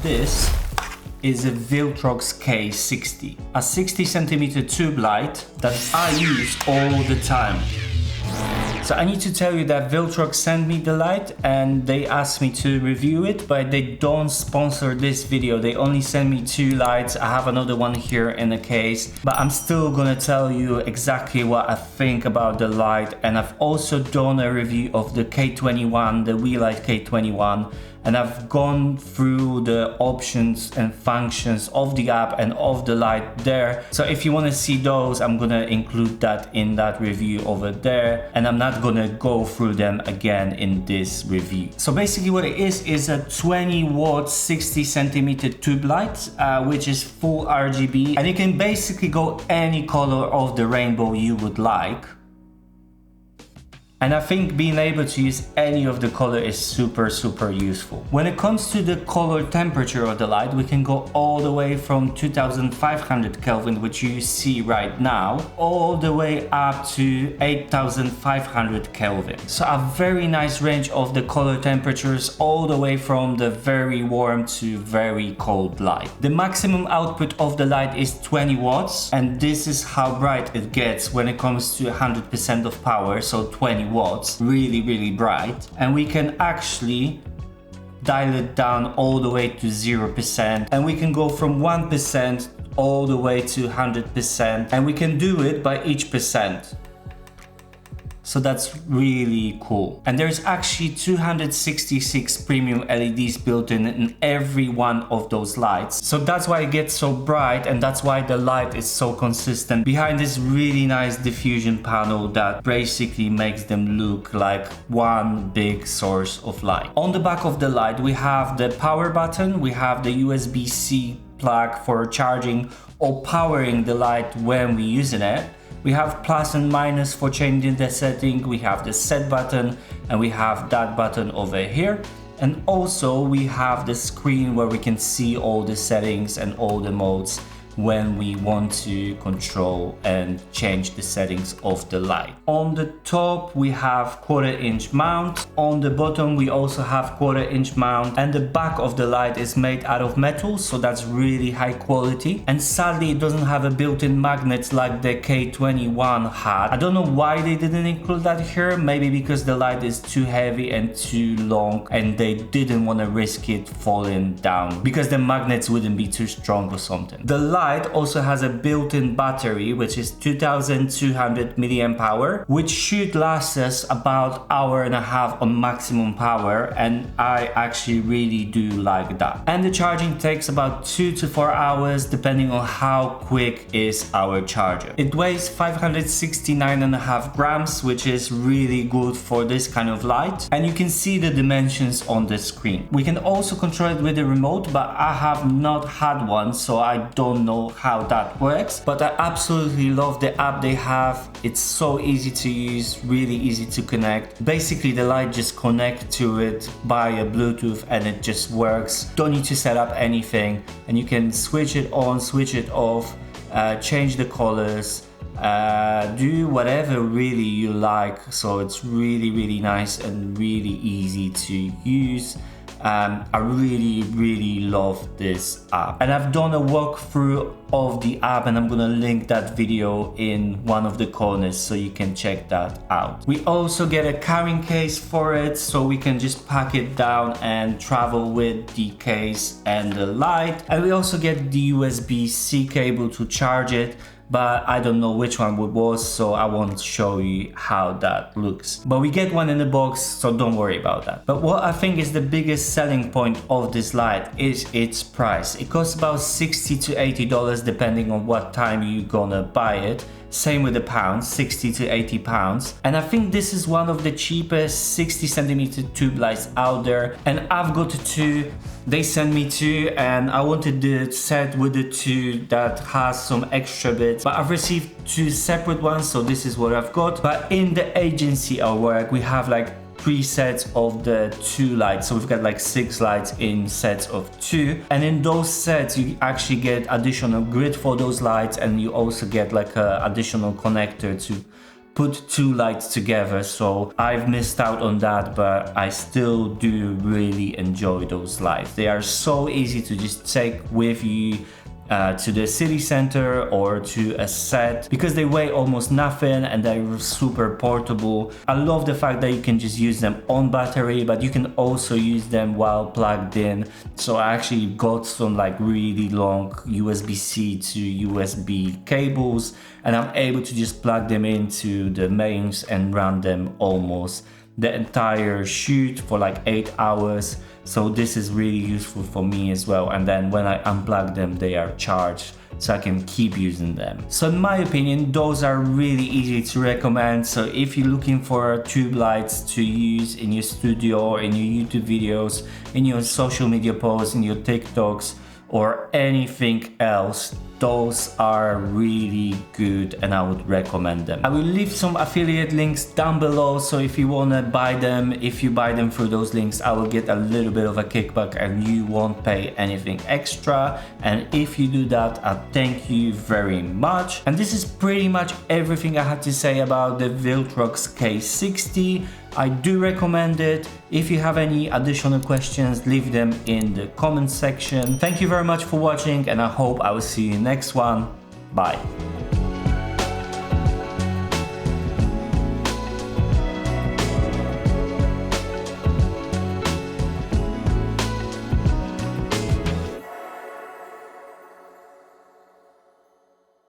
This is a Viltrox K60, a 60cm tube light that I use all the time. So I need to tell you that Viltrox sent me the light and they asked me to review it, but they don't sponsor this video. They only send me 2 lights. I have another one here in a case, but I'm still gonna tell you exactly what I think about the light. And I've also done a review of the K21, the Welight K21, and I've gone through the options and functions of the app and of the light there. So if you want to see those, I'm gonna include that in that review over there, and I'm not gonna go through them again in this review. So basically what it is a 20 watt 60cm tube light, which is full RGB, and you can basically go any color of the rainbow you would like. And I think being able to use any of the color is super useful. When it comes to the color temperature of the light, we can go all the way from 2500 Kelvin, which you see right now, all the way up to 8500 Kelvin. So a very nice range of the color temperatures, all the way from the very warm to very cold light. The maximum output of the light is 20 watts, and this is how bright it gets when it comes to 100% of power, so 20 watts, really bright. And we can actually dial it down all the way to 0%, and we can go from 1% all the way to 100%, and we can do it by each percent. So that's really cool. And there's actually 266 premium LEDs built in every one of those lights. So that's why it gets so bright, and that's why the light is so consistent behind this really nice diffusion panel that basically makes them look like one big source of light. On the back of the light, we have the power button, we have the USB-C plug for charging or powering the light when we're using it. We have plus and minus for changing the setting, we have the set button, and we have that button over here. And also we have the screen where we can see all the settings and all the modes when we want to control and change the settings of the light. On the top we have 1/4 inch mount, on the bottom we also have 1/4 inch mount, and the back of the light is made out of metal, so that's really high quality. And sadly it doesn't have a built-in magnet like the K21 had. I don't know why they didn't include that here, maybe because the light is too heavy and too long and they didn't want to risk it falling down because the magnets wouldn't be too strong or something. The light also has a built-in battery, which is 2200 mAh, which should last us about 1.5 hours on maximum power, and I actually really do like that. And the charging takes about 2 to 4 hours depending on how quick is our charger. It weighs 569.5 grams, which is really good for this kind of light, and you can see the dimensions on the screen. We can also control it with the remote, but I have not had one, so I don't know how that works. But I absolutely love the app they have. It's so easy to use, really easy to connect. Basically the light just connects to it by a Bluetooth and it just works. Don't need to set up anything, and you can switch it on, switch it off, change the colors, do whatever really you like. So it's really nice and really easy to use. I really love this app, and I've done a walkthrough of the app, and I'm gonna link that video in one of the corners so you can check that out. We also get a carrying case for it, so we can just pack it down and travel with the case and the light. And we also get the USB-C cable to charge it, but I don't know which one it was, so I won't show you how that looks. But we get one in the box, so don't worry about that. But what I think is the biggest selling point of this light is its price. It costs about $60 to $80 depending on what time you're gonna buy it. Same with the pounds, 60 to 80 pounds. And I think this is one of the cheapest 60cm tube lights out there. And I've got 2. They sent me 2, and I wanted the set with the 2 that has some extra bits. But I've received 2 separate ones, so this is what I've got. But in the agency I work, we have like 3 sets of the 2 lights, so we've got like 6 lights in sets of 2, and in those sets you actually get additional grid for those lights, and you also get like a additional connector to put two lights together, so I've missed out on that, but I still do really enjoy those lights. They are so easy to just take with you to the city center or to a set, because they weigh almost nothing and they're super portable. I love the fact that you can just use them on battery, but you can also use them while plugged in. So I actually got some like really long USB-C to USB cables, and I'm able to just plug them into the mains and run them almost the entire shoot for like 8 hours. So this is really useful for me as well. And then when I unplug them, they are charged, so I can keep using them. So in my opinion, those are really easy to recommend. So if you're looking for tube lights to use in your studio or in your YouTube videos, in your social media posts, in your TikToks, or anything else, those are really good and I would recommend them. I will leave some affiliate links down below, so if you want to buy them, if you buy them through those links, I will get a little bit of a kickback and you won't pay anything extra. And if you do that, I thank you very much. And this is pretty much everything I had to say about the Viltrox K60. I do recommend it. If you have any additional questions, leave them in the comment section. Thank you very much for watching, and I hope I will see you next one. Bye.